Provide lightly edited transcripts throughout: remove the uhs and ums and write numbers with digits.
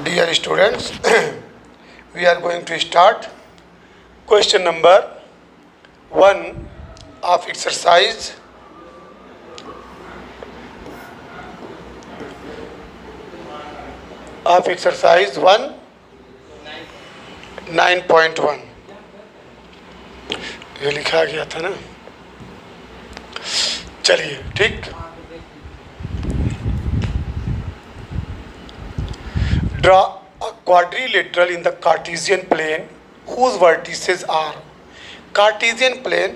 Dear students, we are going to start question number 1 of exercise 1 9.1 ये लिखा गया था ना। चलिए ठीक। Draw a quadrilateral in the Cartesian plane whose vertices are। Cartesian plane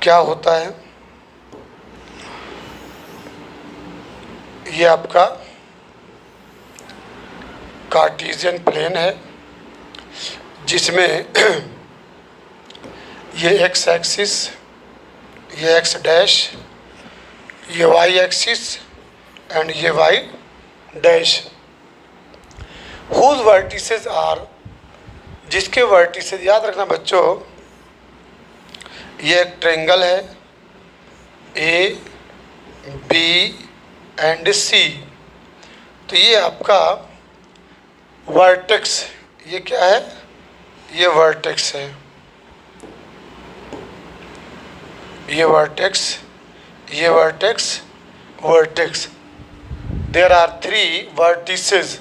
क्या होता है? ये आपका कार्टेशियन प्लेन है जिसमें ये एक्स एक्सिस, ये एक्स डैश, ये वाई एक्सिस एंड ये Y dash. Whose vertices are, जिसके वर्टिसेस, याद रखना बच्चों, ये एक ट्रायंगल है ए बी एंड सी। तो ये आपका वर्टेक्स, ये क्या है? ये वर्टेक्स है, ये वर्टेक्स, ये vertex, vertex. There are 3 vertices.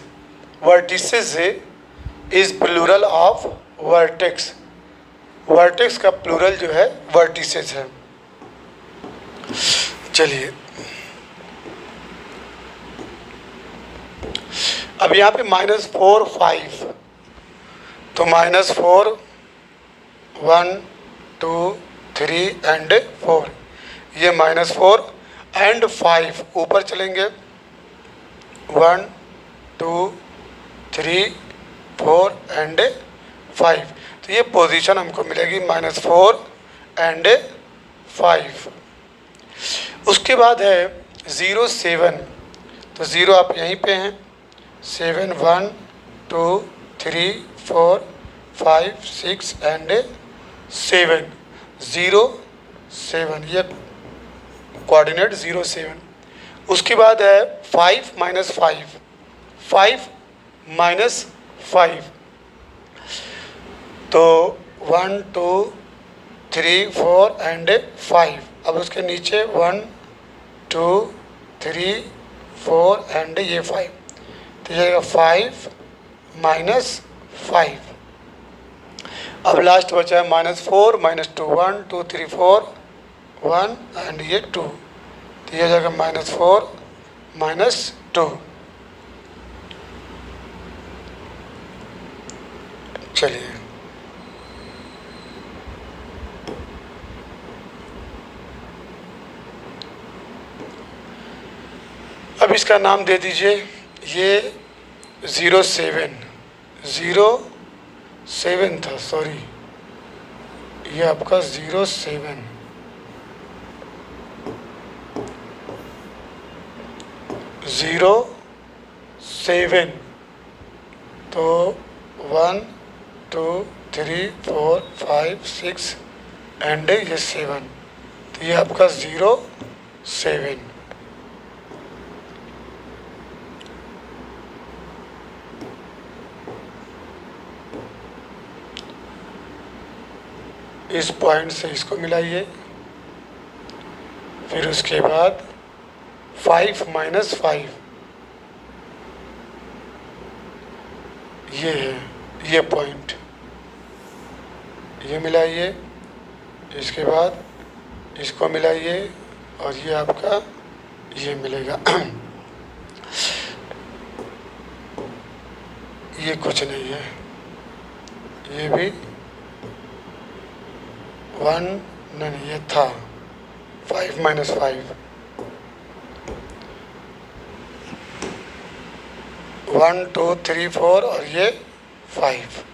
Vertices is plural of vertex. Vertex का प्लूरल जो है वर्टिसेस है। चलिए अब यहाँ पे -4 5, तो -4 1 2 3 एंड 4, ये -4 एंड 5 ऊपर चलेंगे 1 2 3 4 एंड 5। तो ये पोजीशन हमको मिलेगी -4 एंड 5। उसके बाद है 0 7, तो 0 आप यहीं पे हैं। 7 1 2 3 4 5 6 एंड 7, 0 7, ये कोऑर्डिनेट 0 7। उसके बाद है 5 -5, 5 -5, तो 1 2 3 4 एंड 5। अब उसके नीचे 1 2 3 4 एंड ये 5, तो ये 5 -5। अब लास्ट बचा है -4 -2, 1 2 3 4 1 एंड ये 2, तो ये जगह -4 -2। चलिए अब इसका नाम दे दीजिए, ये 0 7 था, सॉरी, ये आपका 0 7, तो 1 2 3 4 5 6 एंड ये 7, तो ये आपका 0 7। इस पॉइंट से इसको मिलाइए, फिर उसके बाद 5 -5, ये है, ये पॉइंट, ये मिलाइए, इसके बाद इसको मिलाइए और ये आपका ये मिलेगा। ये कुछ नहीं है, ये भी 1 नहीं, ये था 5 -5, 1 2 3 4 और ये 5।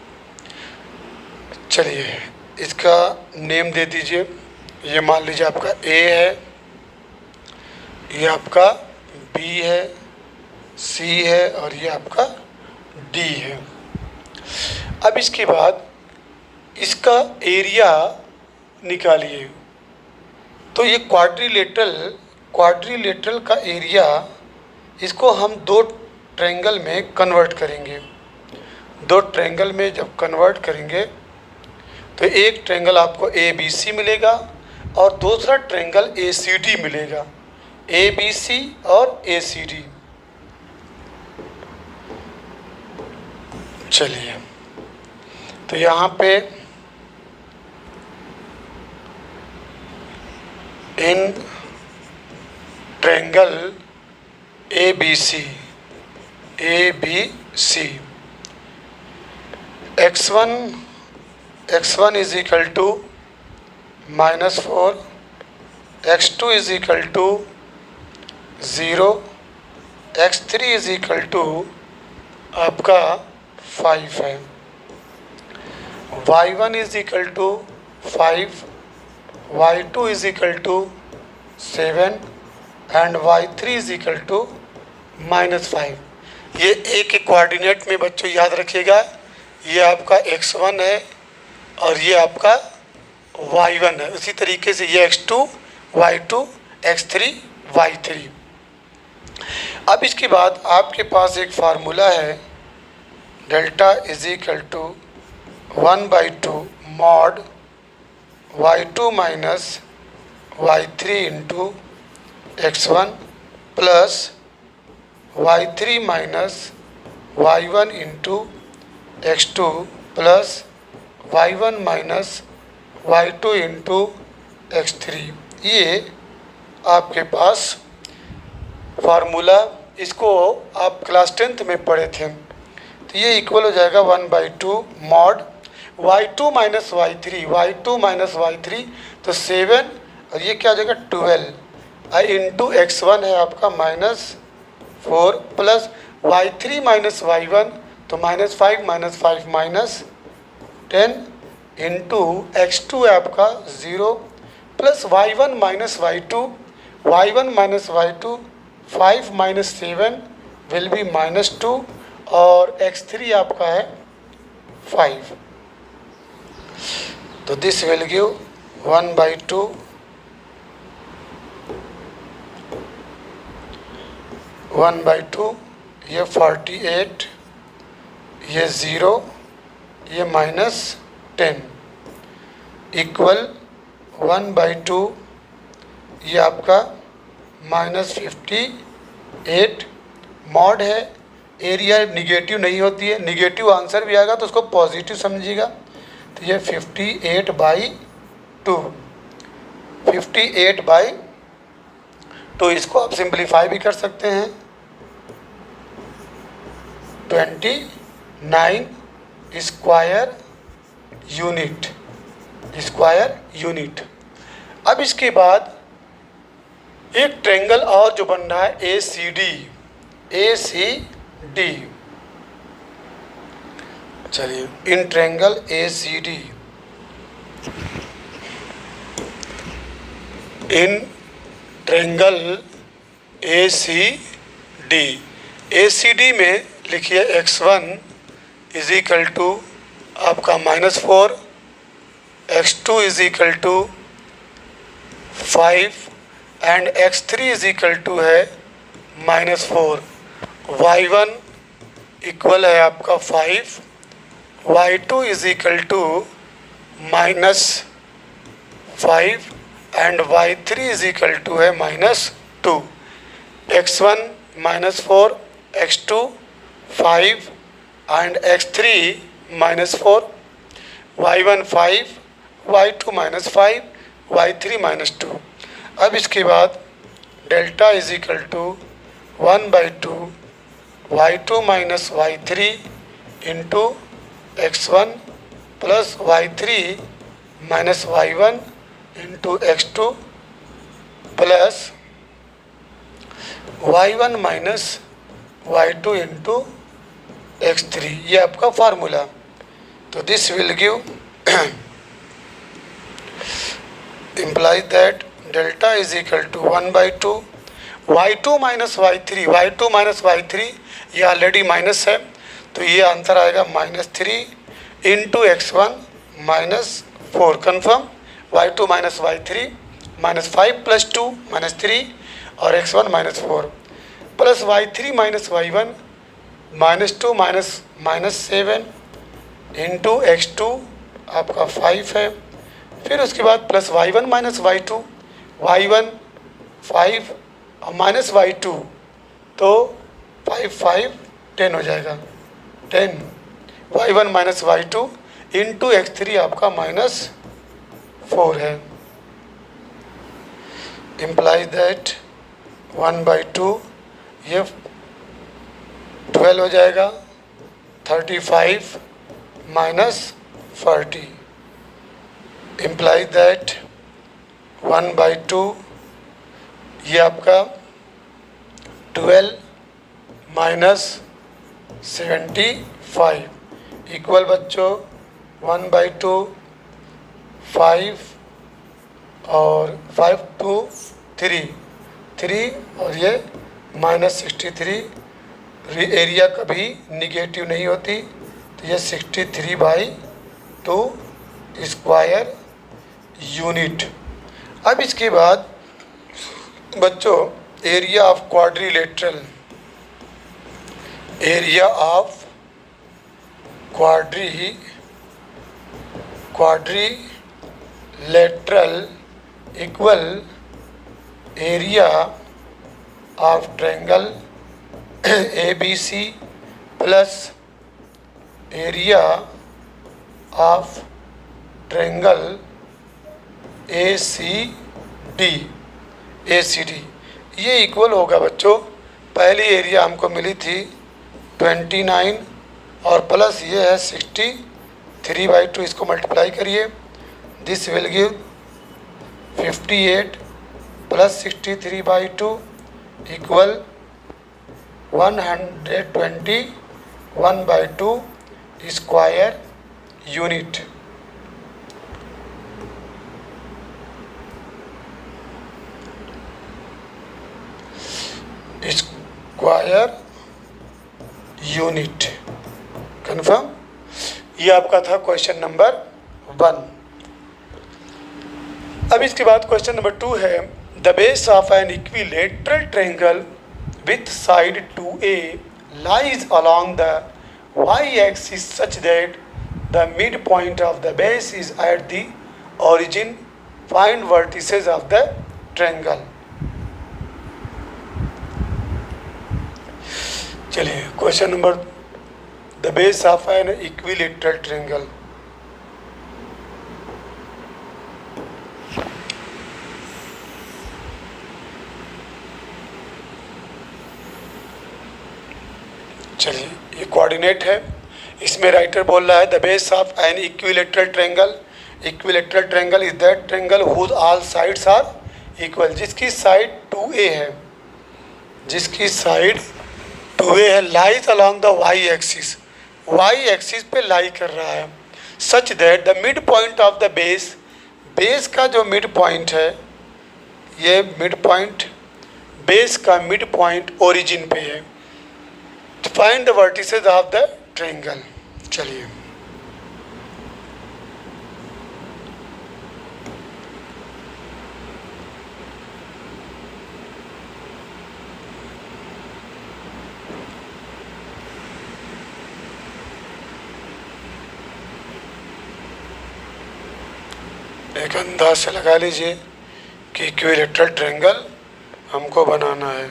चलिए इसका नेम दे दीजिए। ये मान लीजिए आपका A है, ये आपका B है, C है और ये आपका D है। अब इसके बाद इसका एरिया निकालिए। तो ये क्वाड्रिलेटरल का एरिया, इसको हम 2 ट्रायंगल में कन्वर्ट करेंगे। दो ट्रायंगल में जब कन्वर्ट करेंगे तो एक ट्रायंगल आपको ए बी सी मिलेगा और दूसरा ट्रायंगल ए सी डी मिलेगा। ए बी सी और ए सी डी। चलिए, तो यहाँ पे in triangle A B C x1 is equal to -4, x2 is equal to 0, x3 is equal to आपका 5 है। y1 is equal to 5, y2 is equal to 7 and y3 is equal to -5। ये एक के coordinate में बच्चों याद रखिएगा, ये आपका x1 है और ये आपका y1 है। उसी तरीके से ये x2, y2, x3, y3। अब इसके बाद आपके पास एक फार्मूला है, delta is equal to 1/2 mod y2 minus y3 into x1 plus y3 minus y1 into x2 plus y1 minus y2 into x3। ये आपके पास फार्मूला, इसको आप क्लास 10th में पढ़े थे। तो ये इक्वल हो जाएगा 1/2 मॉड y2 माइनस y3 तो 7 और ये क्या हो जाएगा 12 इंटू x1 है आपका -4 प्लस y3 माइनस y1 तो -5 -10 इंटू x2 है आपका 0 plus y1 minus y2 5 minus 7 will be -2 और x3 आपका है 5। तो दिस विल गिव 1/2 ये 48, ये 0, ये -10 इक्वल 1/2 ये आपका -58 मॉड है। एरिया निगेटिव नहीं होती है, निगेटिव आंसर भी आएगा तो उसको पॉजिटिव समझिएगा। तो ये 58/2 इसको आप सिंप्लीफाई भी कर सकते हैं 29 स्क्वायर यूनिट। अब इसके बाद एक ट्रायंगल और जो बन रहा है ए सी डी। चलिए, in triangle A C D, in triangle A C D में लिखिए x1 इज इक्वल टू आपका -4, x2 is equal to 5 and x3 is equal to है -4, y1 इक्वल है आपका 5, y2 is equal to -5 and y3 is equal to है -2, x1 -4, x2 5 and x3 -4, y1 5, y2 -5, y3 -2। अब इसके बाद delta is equal to 1/2 y2 minus y3 into x1 plus y3 minus y1 into x2 plus y1 minus y2 into x3। ये आपका formula. तो this will give implies that delta is equal to 1/2 y2 minus y3 ये already minus है तो ये answer आएगा -3 into x1 -4 confirm y2 minus y3 -5 + 2 -3 और x1 -4 plus y3 minus y1 -2 minus 7 into x2 आपका 5 है। फिर उसके बाद plus y1 minus y2, y1 5 और माइनस y2, तो 5 5 10 हो जाएगा, 10 y1 minus y2 into x3 आपका -4 है। इम्प्लाइज दैट 1/2 ये 12 हो जाएगा, 35 माइनस 40 इम्प्लाइज दैट 1/2 ये आपका 12 माइनस 75 इक्वल बच्चों 1/2 5 और 5 2 3 और ये -63। एरिया कभी निगेटिव नहीं होती, तो ये 63/2 स्क्वायर यूनिट। अब इसके बाद बच्चों area of quadrilateral, area of quadrilateral equal area of triangle ABC plus area of triangle ACD ये इक्वल होगा बच्चों। पहली एरिया हमको मिली थी 29 और प्लस ये है 63/2, इसको मल्टीप्लाई करिए, this will give 58 plus 63/2 equal 121/2 square unit. Square unit confirm. ये आपका था क्वेश्चन नंबर 1। अब इसके बाद क्वेश्चन नंबर 2 है the base of an equilateral triangle with side 2A lies along the y-axis such that the midpoint of the base is at the origin. Find vertices of the triangle. चलिए question number the base of an equilateral triangle. चलिए ये coordinate है, इसमें writer बोल रहा है the base of an equilateral triangle. Equilateral triangle is that triangle whose all sides are equal, जिसकी side 2A है, जिसकी साइड 2A है, lies along the y axis, y axis पे लाई कर रहा है, such that the mid point of the base, base का जो मिड पॉइंट है, ये मिड पॉइंट, बेस का मिड पॉइंट ओरिजिन पे है। Find the vertices of the triangle. चलिए एक अंदाज से लगा लीजिए कि इक्विलेटरल ट्रायंगल हमको बनाना है।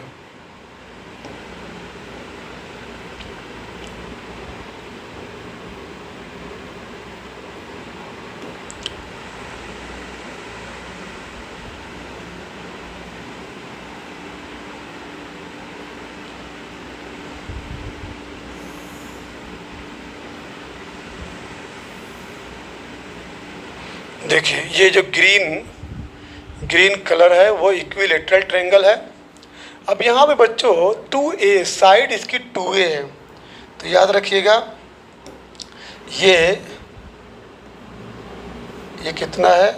देखिए ये जो ग्रीन कलर है वो इक्विलेटरल ट्रायंगल है। अब यहाँ पे बच्चों 2A साइड इसकी 2A है, तो याद रखिएगा ये कितना है,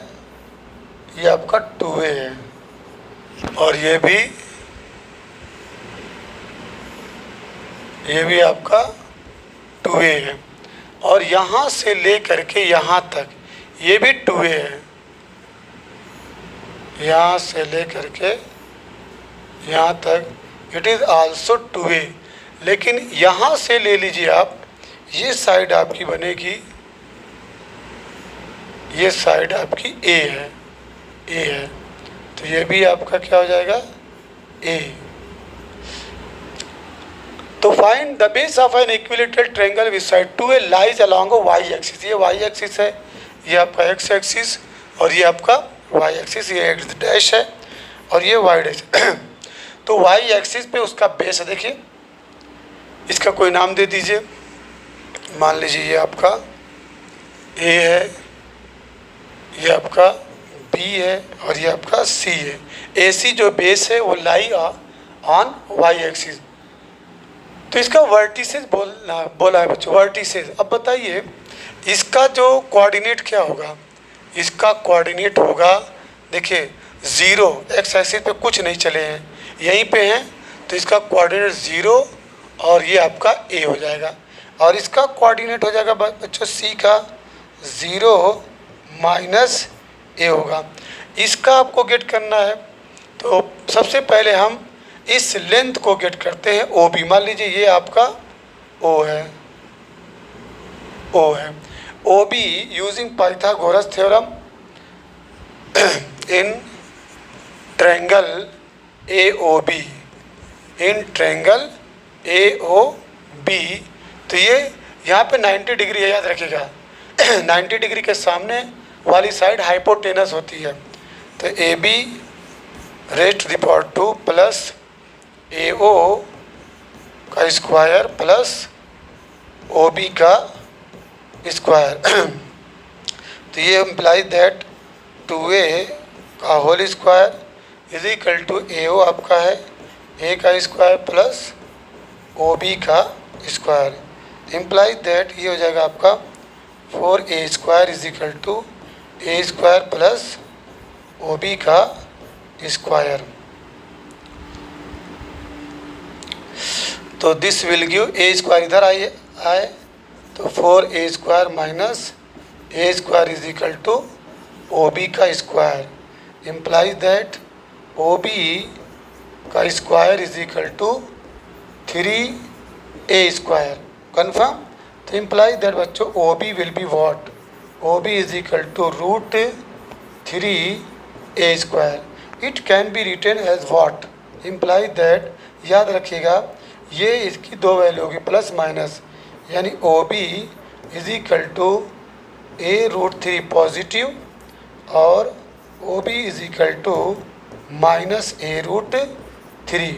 ये आपका 2A है और ये भी आपका 2A है और यहाँ से ले करके यहाँ तक ये भी 2A है, यहाँ से ले करके यहाँ तक इट इज़ आल्सो 2A। लेकिन यहाँ से ले लीजिए आप, ये साइड आपकी बनेगी, ये साइड आपकी ए है, तो ये भी आपका क्या हो जाएगा, ए। तो find the base of an equilateral triangle with side 2a lies along Y axis. ये वाई एक्सिस है, ये आपका एक्स एक्सिस, और ये आपका वाई एक्सिस, ये एक्स डैश है और ये वाई डैश। तो वाई एक्सिस पे उसका बेस है, देखिए इसका कोई नाम दे दीजिए, मान लीजिए ये आपका ए है, ये आपका बी है और ये आपका सी है। ए सी जो बेस है वो लाई ऑन वाई एक्सिस। तो इसका वर्टिसेस बोला है बच्चों, वर्टिसेस। अब बताइए इसका जो कोऑर्डिनेट क्या होगा, इसका कोऑर्डिनेट होगा, देखिए 0, एक्स एक्सिस पे कुछ नहीं चले हैं, यहीं पे हैं, तो इसका कोऑर्डिनेट 0 और ये आपका ए हो जाएगा। और इसका कोऑर्डिनेट हो जाएगा बच्चों सी का 0 माइनस ए होगा। इसका आपको गेट करना है, तो सबसे पहले हम इस लेंथ को गेट करते हैं, ओ बी। मान लीजिए ये आपका ओ है, O B using Pythagoras theorem in triangle A O B, in triangle A O B. तो ये यहाँ पे 90 डिग्री है, याद रखिएगा 90 डिग्री के सामने वाली साइड हाइपोटेनस होती है। तो A B raise to the power 2 plus A O का स्क्वायर प्लस ओ बी का स्क्वायर। तो ये इम्प्लाई दैट 2a का whole square is equal to A O आपका है ए का स्क्वायर प्लस ओ बी का स्क्वायर। इम्प्लाई दैट ये हो जाएगा आपका 4a square is equal to A square plus O B का स्क्वायर। तो this will give A square, इधर आए तो 4a square minus A square is equal to O B का square. Imply that O B का square is equal to 3a square. Confirm. तो imply that बच्चों O B will be what, O B is equal to √3a square. It can be written as what, imply that, याद रखिएगा ये इसकी दो value होगी plus minus, यानी O B is equal to a√3 positive और O B is equal to minus a√3,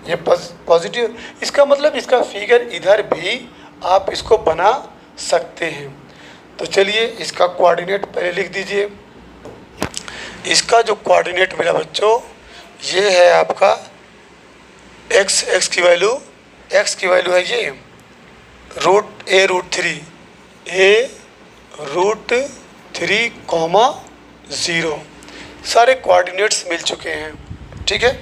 ये positive. इसका मतलब इसका फिगर इधर भी आप इसको बना सकते हैं। तो चलिए इसका कोऑर्डिनेट पहले लिख दीजिए। इसका जो कोऑर्डिनेट मिला बच्चों ये है आपका x की वैल्यू, x की वैल्यू है ये a√3 0 सारे कोऑर्डिनेट्स मिल चुके हैं, ठीक है।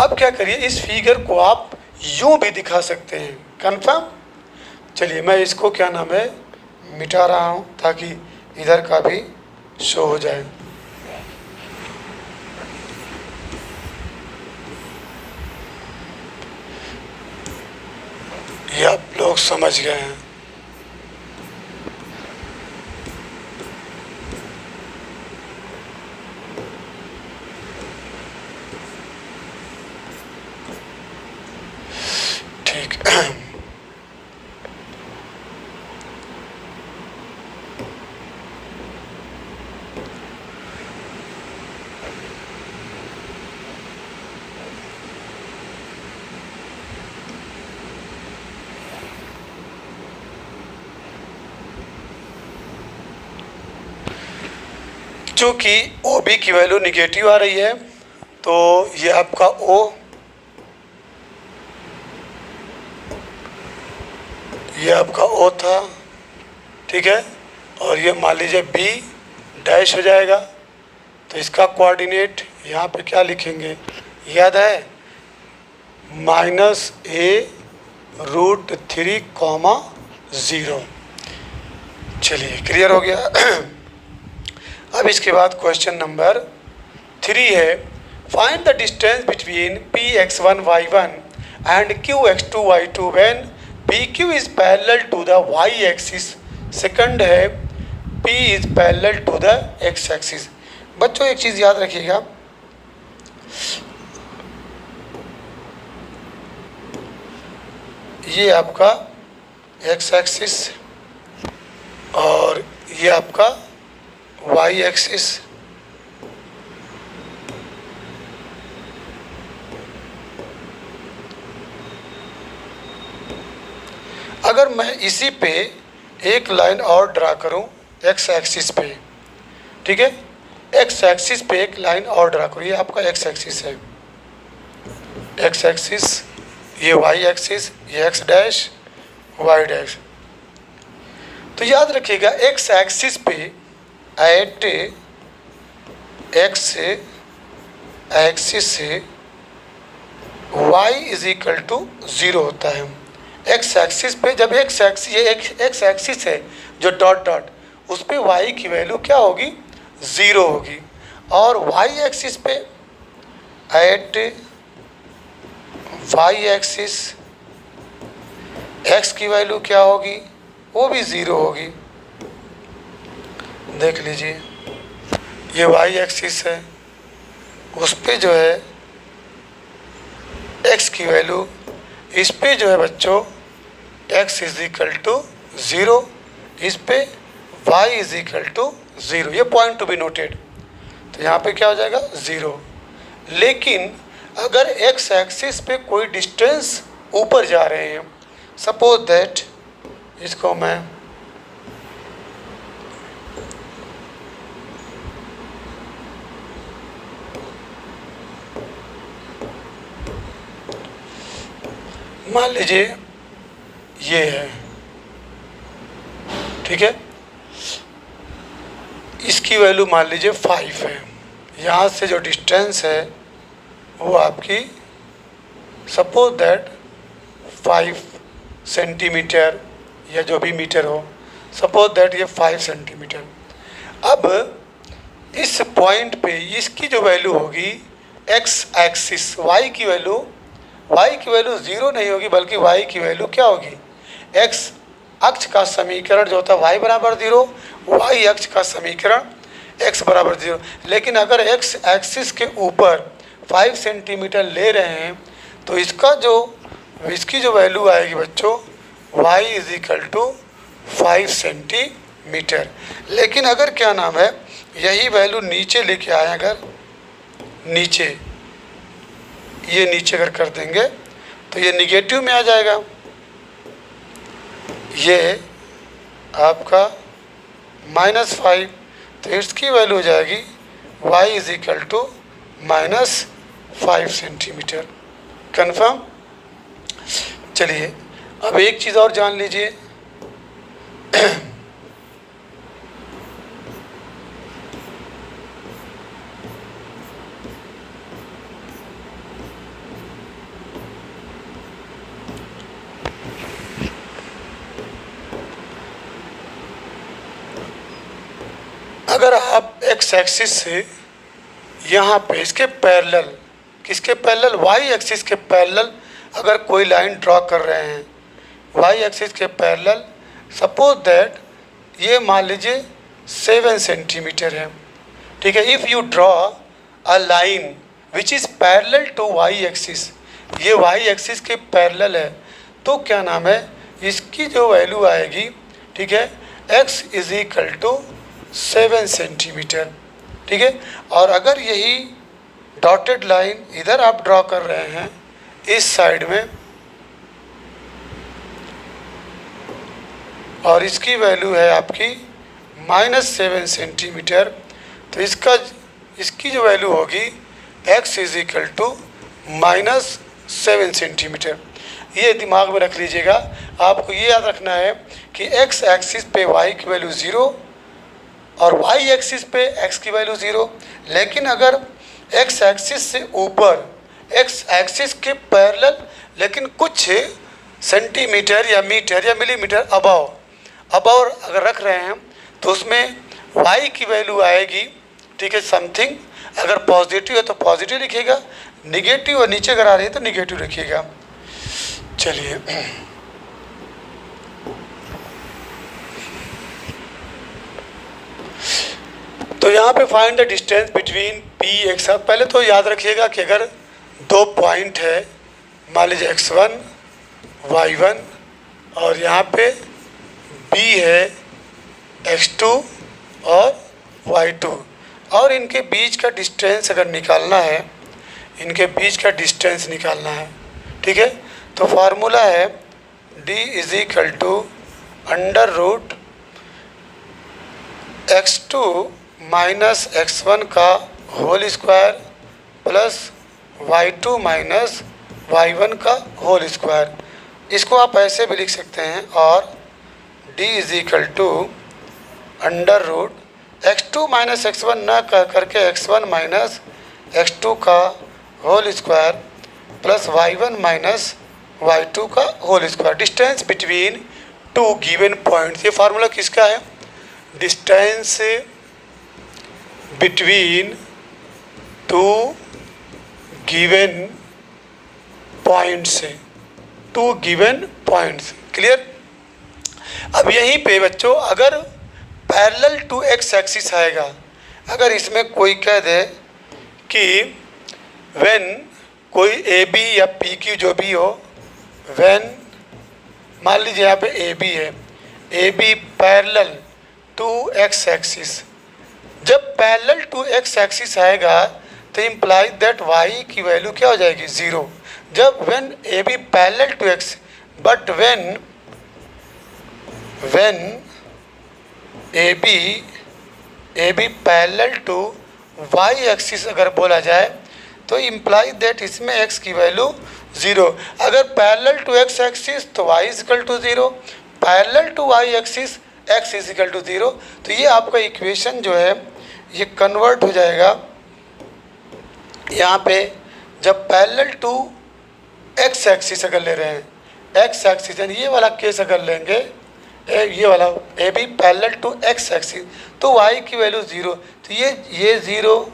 अब क्या करिए, इस फिगर को आप यूं भी दिखा सकते हैं। कंफर्म। चलिए मैं इसको क्या नाम है मिटा रहा हूं ताकि इधर का भी शो हो जाए। ये आप लोग समझ गए हैं। ठीक चूँकि ओ बी की वैल्यू निगेटिव आ रही है तो ये आपका ओ, ये आपका ओ था, ठीक है, और ये मान लीजिए बी डैश हो जाएगा। तो इसका कोऑर्डिनेट यहाँ पे क्या लिखेंगे, याद है -a√3, 0। चलिए क्लियर हो गया। अब इसके बाद क्वेश्चन नंबर 3 है, find the distance between Px1 y1 and Qx2 y2 when PQ is parallel to the y axis. Second है P is parallel to the x axis. बच्चों एक चीज़ याद रखिएगा, ये आपका x एक्सिस और ये आपका y एक्सिस। अगर मैं इसी पे एक लाइन और ड्रा करूं x एक्सिस पे, ठीक है, x एक्सिस पे एक लाइन और ड्रा करूं, ये आपका x एक्सिस है, x एक्सिस, ये y एक्सिस, ये x डैश y डैश। तो याद रखिएगा x एक्सिस पे एट x एक्सिस से y इज इक्वल टू 0 होता है। x एक्सिस पे जब x एक्सिस, ये x एक्सिस है जो डॉट डॉट, उस पे y की वैल्यू क्या होगी, 0 होगी। और y एक्सिस पे एट y एक्सिस x की वैल्यू क्या होगी, वो भी 0 होगी। देख लीजिए ये y एक्सिस है, उस पे जो है x की वैल्यू, इस पे जो है बच्चों x इज इक्वल टू 0, इस पे y इज इक्वल टू 0। ये पॉइंट टू बी नोटेड। तो यहाँ पे क्या हो जाएगा 0। लेकिन अगर x एक्सिस पे कोई डिस्टेंस ऊपर जा रहे हैं, सपोज दैट इसको मैं मान लीजिए ये है, ठीक है, इसकी वैल्यू मान लीजिए 5 है। यहाँ से जो डिस्टेंस है वो आपकी सपोज दैट 5 सेंटीमीटर या जो भी मीटर हो, सपोज दैट ये 5 सेंटीमीटर। अब इस पॉइंट पे इसकी जो वैल्यू होगी x एक्सिस, y की वैल्यू 0 नहीं होगी, बल्कि y की वैल्यू क्या होगी, x अक्ष का समीकरण जो होता है y बराबर 0, y अक्ष का समीकरण x बराबर 0। लेकिन अगर x एक्सिस के ऊपर 5 सेंटीमीटर ले रहे हैं तो इसकी जो वैल्यू आएगी बच्चों y is equal to 5 centimetre. लेकिन अगर क्या नाम है, यही वैल्यू नीचे लेके आए, अगर नीचे ये नीचे अगर कर देंगे तो ये निगेटिव में आ जाएगा, ये आपका -5, तो इसकी वैल्यू हो जाएगी y is equal to -5 centimetre. Confirm. चलिए अब एक चीज़ और जान लीजिए, अगर आप x एक्सिस से यहाँ पे इसके पैरेलल, किसके पैरेलल, y एक्सिस के पैरेलल अगर कोई लाइन ड्रॉ कर रहे हैं, y एक्सिस के पैरेलल, सपोज दैट ये मान लीजिए 7 सेंटीमीटर है, ठीक है। If you draw a line which is parallel to y axis, ये y एक्सिस के पैरेलल है, तो क्या नाम है, इसकी जो वैल्यू आएगी, ठीक है, x is equal to 7 centimetre, ठीक है। और अगर यही डॉटेड लाइन इधर आप ड्रॉ कर रहे हैं इस साइड में, और इसकी वैल्यू है आपकी -7 सेंटीमीटर, तो इसकी जो वैल्यू होगी x is equal to -7 centimetre. ये दिमाग में रख लीजिएगा। आपको ये याद रखना है कि x एक्सिस पे y की वैल्यू 0 और y एक्सिस पे x की वैल्यू 0। लेकिन अगर x एक्सिस से ऊपर, x एक्सिस के पैरेलल, लेकिन कुछ सेंटीमीटर या मीटर या मिलीमीटर अबव अगर रख रहे हैं तो उसमें y की वैल्यू आएगी, ठीक है, समथिंग, अगर पॉजिटिव है तो पॉजिटिव लिखिएगा, निगेटिव और नीचे अगर आ रही है तो निगेटिव लिखिएगा। चलिए तो यहाँ पे find the distance between P x. पहले तो याद रखिएगा कि अगर दो पॉइंट है, मान लीजिए x1 y1 और यहाँ पे b है x2 और y2, और इनके बीच का डिस्टेंस अगर निकालना है, इनके बीच का डिस्टेंस निकालना है, ठीक है। तो फार्मूला है d is equal to under root x2 minus x1 का whole square plus y2 minus y1 का होल स्क्वायर। इसको आप ऐसे भी लिख सकते हैं, और d is equal to under root x2 minus x1 न कर करके x1 माइनस x2 का whole square plus y1 minus y2 का whole square. Distance between two given points, ये फार्मूला किसका है? Distance between two given points, two given points. Clear? अब यहीं पे बच्चों अगर पैरेलल टू एक्स एक्सिस आएगा, अगर इसमें कोई कह दे कि व्हेन कोई ए बी या पी क्यू जो भी हो, व्हेन मान लीजिए यहाँ पे ए बी है, A B parallel to X axis, जब पैरेलल टू एक्स एक्सिस आएगा तो इम्प्लाई दैट वाई की वैल्यू क्या हो जाएगी? ज़ीरो। जब when A B parallel to X, but when A B parallel to Y axis अगर बोला जाए तो इम्प्लाई दैट इसमें एक्स की वैल्यू ज़ीरो। अगर पैरेलल टू एक्स एक्सिस तो Y is equal to zero, parallel to Y axis X is equal to zero. तो ये आपका इक्वेशन जो है ये कन्वर्ट हो जाएगा यहाँ पे, जब पैरेलल टू एक्स एक्सिस अगर ले रहे हैं, एक्स एक्सिस यानी ये वाला केस अगर लेंगे, ये वाला A B parallel to X axis, तो वाई की वैल्यू ज़ीरो। तो ये ज़ीरो,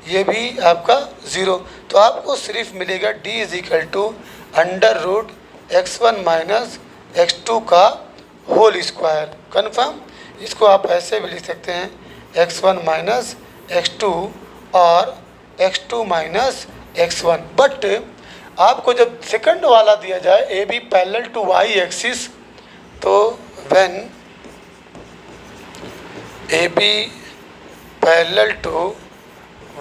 ये भी आपका ज़ीरो। तो आपको सिर्फ मिलेगा D is equal to under root x1 minus x2 का होल स्क्वायर। कन्फर्म? इसको आप ऐसे भी लिख सकते हैं x1 माइनस x2 और x2 माइनस x1। बट आपको जब सेकंड वाला दिया जाए A B parallel to Y axis, तो when A B parallel to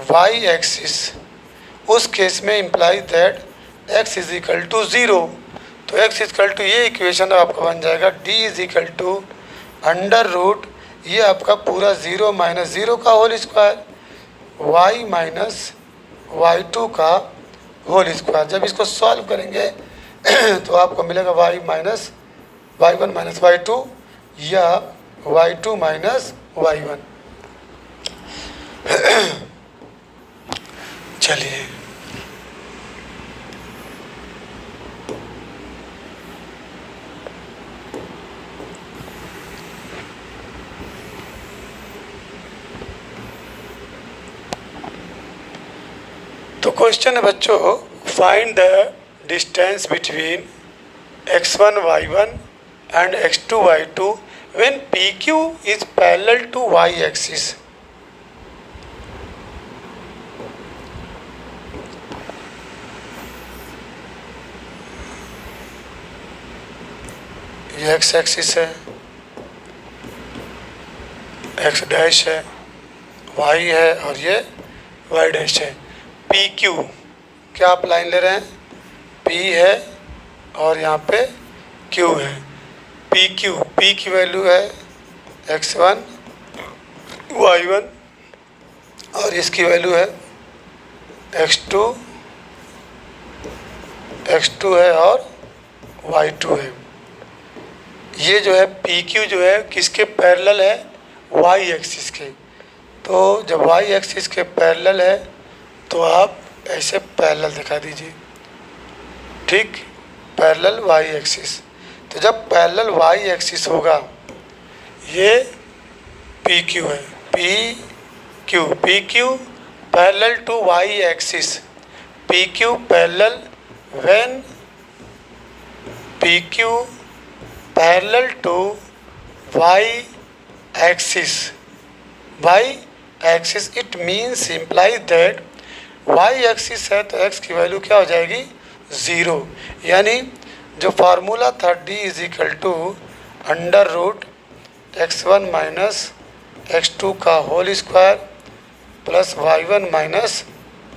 Y axis, उस केस में imply that x is equal to zero. तो x इज इक्वल टू, ये इक्वेशन आपका बन जाएगा d is equal to under root, ये आपका पूरा ज़ीरो माइनस ज़ीरो का whole square, y minus y2 का होल स्क्वायर। जब इसको सॉल्व करेंगे तो आपको मिलेगा y minus y1 minus y2 या y2 माइनस y1। चलिए तो क्वेश्चन है बच्चों, find the distance between x1 y1 and x2 y2 when PQ is parallel to y axis. ये x एक्सिस है, x डैश है, y है और ये y डैश है। PQ क्या आप लाइन ले रहे हैं? P है और यहाँ पे Q है। PQ, P की वैल्यू है x1 y1 और इसकी वैल्यू है x2 है और y2 है। ये जो है PQ जो है किसके पैरेलल है? y एक्सिस के। तो जब y एक्सिस के पैरेलल है तो आप ऐसे पैरेलल दिखा दीजिए, ठीक, पैरेलल y एक्सिस। तो जब पैरेलल y एक्सिस होगा, ये PQ है, PQ parallel to Y axis, P Q parallel when P Q parallel to Y axis, it means implies that Y axis है तो एक्स की वैल्यू क्या हो जाएगी 0। यानी जो फार्मूला था d is equal to under root x1 minus x2 का whole square plus y1 minus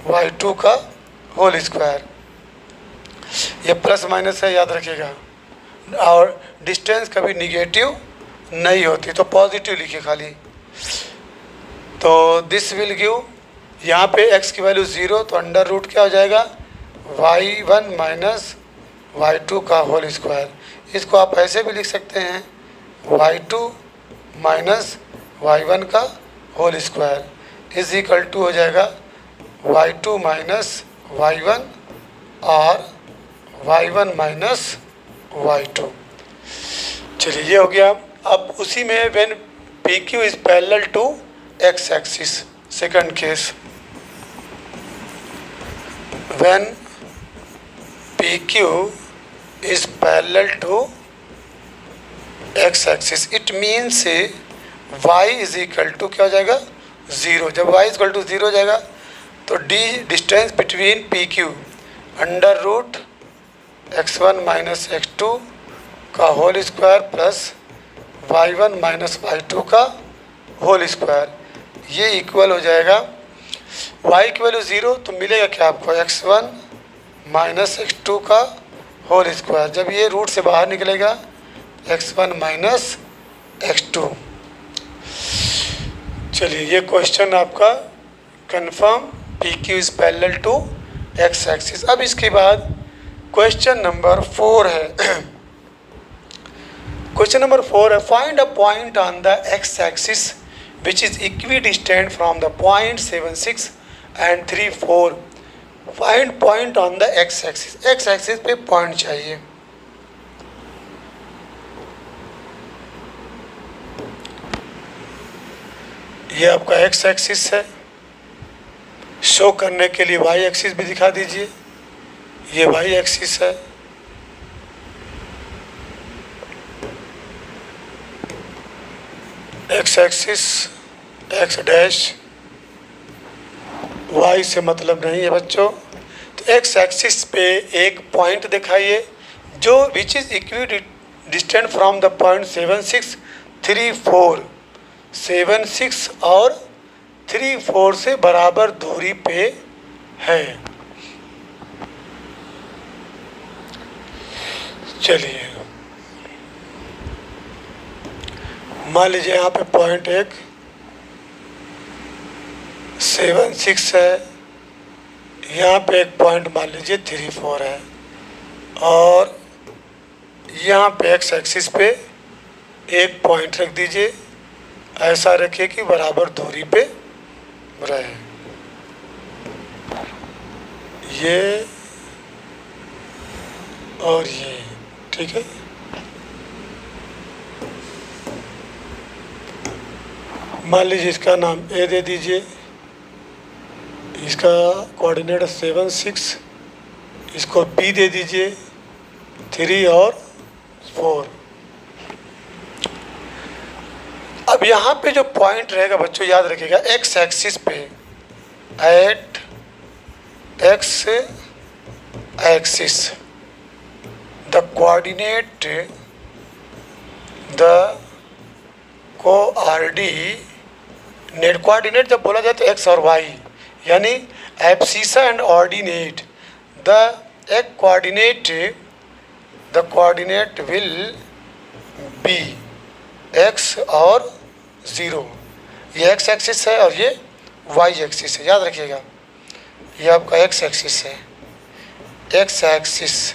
y2 का होल स्क्वायर। ये प्लस माइनस है, याद रखिएगा, और डिस्टेंस कभी निगेटिव नहीं होती तो पॉजिटिव लिखिए खाली। तो दिस विल गिव, यहाँ पे x की वैल्यू 0 तो अंडर रूट क्या हो जाएगा y1 माइनस y2 का होल स्क्वायर। इसको आप ऐसे भी लिख सकते हैं y2 माइनस y1 का whole square is equal to हो जाएगा y2 माइनस y1 और y1 माइनस y2। चलिए ये हो गया। अब उसी में when P Q is parallel to X axis, second case, when P Q is parallel to X axis, it means y is equal to क्या हो जाएगा 0। जब y इज इक्वल टू 0 हो जाएगा तो d distance between P Q under root x1 minus x2 का whole square plus y1 minus y2 का whole square, ये इक्वल हो जाएगा y की वैल्यू 0 तो मिलेगा क्या आपको x1 माइनस x2 का होल स्क्वायर। जब ये रूट से बाहर निकलेगा x1 माइनस x2। चलिए ये क्वेश्चन आपका confirm P Q is parallel to X axis. अब इसके बाद क्वेश्चन नंबर 4 है। क्वेश्चन नंबर 4 है, find a point on the x axis which is equidistant from the point 76 and 34। Find point on the x axis, x axis पे point चाहिए। ये आपका X axis है, शो करने के लिए वाई एक्सिस भी दिखा दीजिए। ये वाई एक्सिस है, X axis, X dash, Y से मतलब नहीं है बच्चों। तो एक्स एक्सिस पे एक पॉइंट दिखाइए जो which is equi distant from the point 76, 34, 76 और 34 से बराबर दूरी पे है। चलिए मान लीजिए यहाँ पे पॉइंट एक 76 है, यहाँ पे एक पॉइंट मान लीजिए 34 है, और यहाँ पे एक्स एक्सिस पे एक पॉइंट रख दीजिए। ऐसा रखिए कि बराबर दूरी पे रहे। ये और ये ठीक है। मान लीजिए इसका नाम ए दे दीजिए, इसका कोऑर्डिनेट 76, इसको बी दे दीजिए 3 और 4। अब यहाँ पे जो पॉइंट रहेगा बच्चों याद रखिएगा, एक्स एक्सिस पे at X axis the coordinate net coordinate जब बोला जाए तो एक्स और वाई, यानी एब्सिसा एंड ऑर्डिनेट द एक coordinate the coordinate will be X और 0। ये एक्स एक्सिस है और ये वाई एक्सिस है, याद रखिएगा। ये आपका एक्स एक्सिस है, एक्स एक्सिस,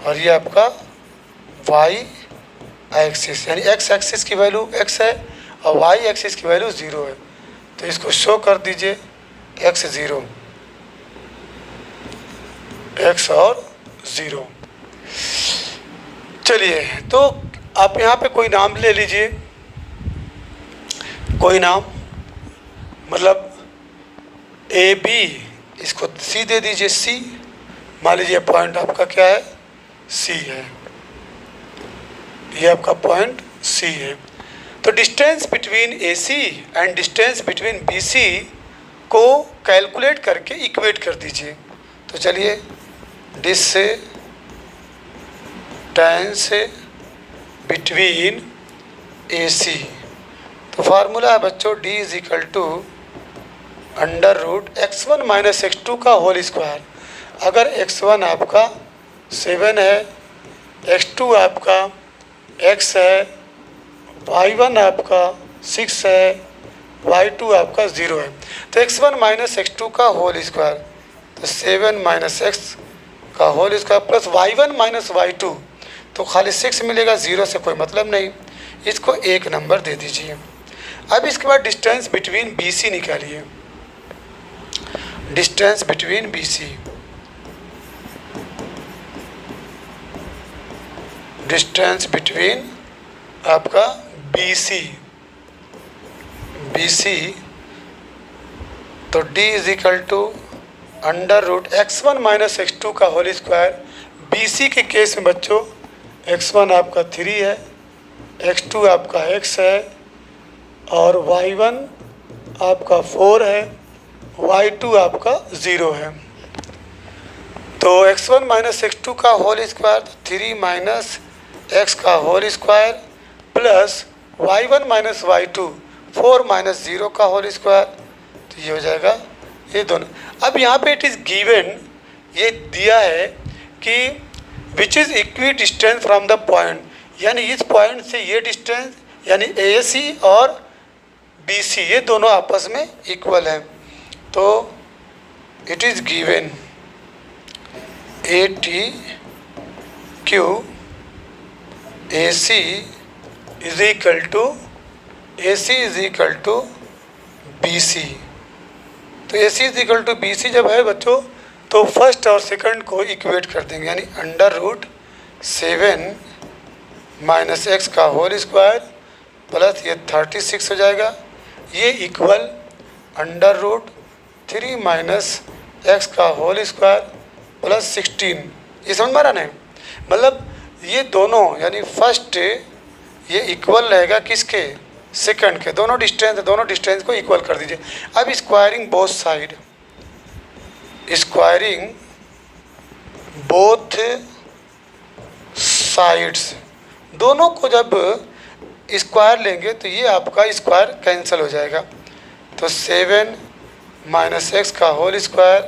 और ये आपका वाई एक्सिस, यानी एक्स एक्सिस की वैल्यू x है और वाई एक्सिस की वैल्यू 0 है। तो इसको शो कर दीजिए x 0, x और 0। चलिए तो आप यहाँ पे कोई नाम ले लीजिए, कोई नाम, मतलब ए बी, इसको सी दे दीजिए, सी। मान लीजिए पॉइंट आपका क्या है, सी है, ये आपका पॉइंट सी है। तो distance between A C and distance between B C को कैलकुलेट करके इक्वेट कर दीजिए। तो चलिए, डिस्टेंस बिटवीन ए सी, तो फार्मूला है बच्चों D is equal to under root x1 minus x2 का होल स्क्वायर। अगर x1 आपका 7 है, x2 आपका x है, y1 आपका 6 है, y2 आपका 0 है। तो x1 माइनस x2 का होल स्क्वायर, तो 7 माइनस x का whole square plus y1 minus y2, तो खाली 6 मिलेगा, 0 से कोई मतलब नहीं, इसको 1 नंबर दे दीजिए। अब इसके बाद डिस्टेंस बिटवीन बी सी निकालिए। Distance between B C, distance between आपका बी सी, तो d is equal to under root x1 minus x2 का होल स्क्वायर। बी सी के केस में बच्चों x1 आपका 3 है, x2 आपका x है, और y1 आपका 4 है, y2 आपका 0 है। तो x1 माइनस x2 का होल स्क्वायर, 3 माइनस x का whole square plus y1 minus y2, 4 minus 0 का होल स्क्वायर, तो ये हो जाएगा ये दोनों। अब यहाँ पे इट इज़ गिवन, ये दिया है कि which is equi distance from the point, यानी इस पॉइंट से ये डिस्टेंस, यानी ए सी और बी सी ये दोनों आपस में इक्वल है। तो it is given A T Q A C is equal to B C. तो A C is equal to B C जब है बच्चों, तो फर्स्ट और सेकंड को इक्वेट कर देंगे, यानी अंडर रूट 7 माइनस एक्स का होल स्क्वायर प्लस ये 36 हो जाएगा, ये equal under root 3 minus X का होल स्क्वायर प्लस 16। ये समझ में आ रहा है? मतलब ये दोनों, यानी फर्स्ट ये इक्वल रहेगा किसके, सेकंड के। दोनों डिस्टेंस को इक्वल कर दीजिए। अब squaring both side, squaring both sides, दोनों को जब स्क्वायर लेंगे तो ये आपका स्क्वायर कैंसिल हो जाएगा। तो 7 माइनस एक्स का whole square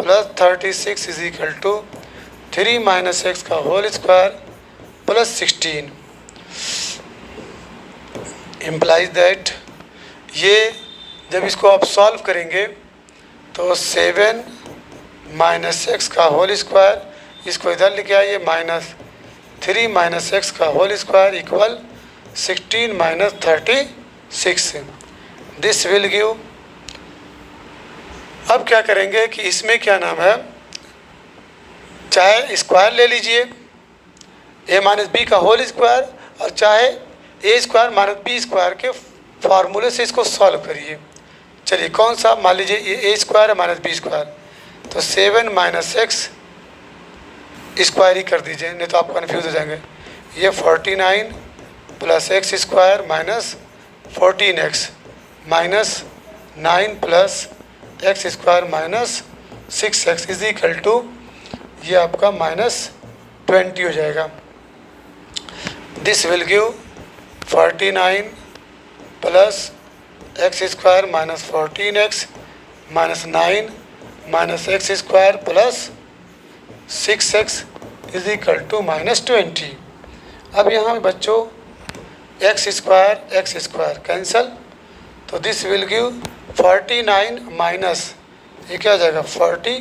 plus 36 is equal to 3 minus X का whole square plus 16 implies that, ये जब इसको आप सॉल्व करेंगे तो 7 माइनस एक्स का होल स्क्वायर, इसको इधर लेके आइए, माइनस 3 माइनस एक्स का whole square equal 16 minus 36, this will give. अब क्या करेंगे कि इसमें क्या नाम है, चाहे स्क्वायर ले लीजिए ए माइनस बी का होल स्क्वायर, और चाहे ए स्क्वायर माइनस बी स्क्वायर के फार्मूले से इसको सॉल्व करिए। चलिए कौन सा, मान लीजिए ये ए स्क्वायर है माइनस बी स्क्वायर, तो 7 माइनस एक्स स्क्वायर ही कर दीजिए, नहीं तो आप कन्फ्यूज हो जाएंगे। ये 49 plus X square minus 14x minus 9 plus X square minus 6x is equal to, ये आपका माइनस 20 हो जाएगा। This will give 49 plus X square minus 14x minus 9 minus X square plus 6x is equal to minus 20। अब यहाँ बच्चों X square cancel, तो this will give 49 minus, ये क्या हो जाएगा 40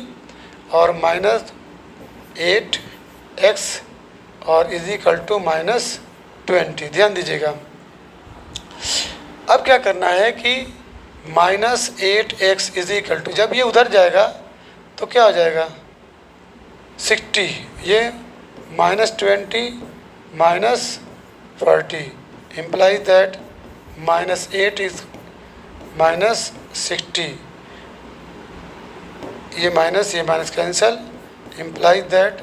और माइनस 8x और इज इक्वल टू माइनस 20। ध्यान दीजिएगा, अब क्या करना है कि minus 8x is equal to, जब ये उधर जाएगा तो क्या हो जाएगा 60, ये minus 20 minus 40 implies that minus 8 is minus 60 ये minus cancel, implies that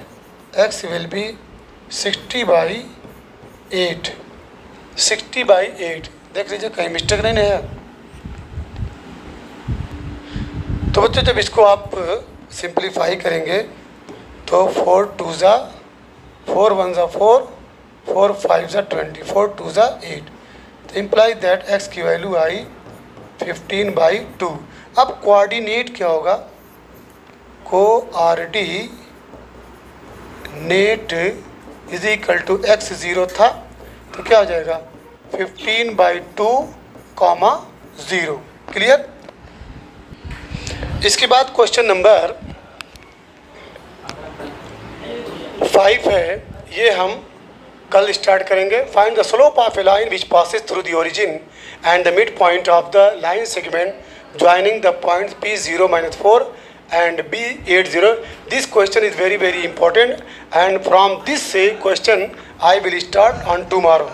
x will be 60/8। 60/8 देख लीजिए कहीं मिस्टेक नहीं है। तो बच्चों जब इसको आप सिंप्लीफाई करेंगे तो 4 2 ज़ा 4 1 ज़ा 4, 4 5 ज़ा 20, 4 2 ज़ा 8। तो इम्प्लाइज दैट x की वैल्यू आई 15/2। अब कोऑर्डिनेट क्या होगा, coordinate is equal to x 0 था तो क्या हो जाएगा 15/2, 0। क्लियर। इसके बाद क्वेश्चन नंबर 5 है, ये हम कल स्टार्ट करेंगे। Find the slope of A line which passes through the origin and the mid point of the line segment joining the points P0-4 and B80। This question is very important, and from this question I will start on tomorrow.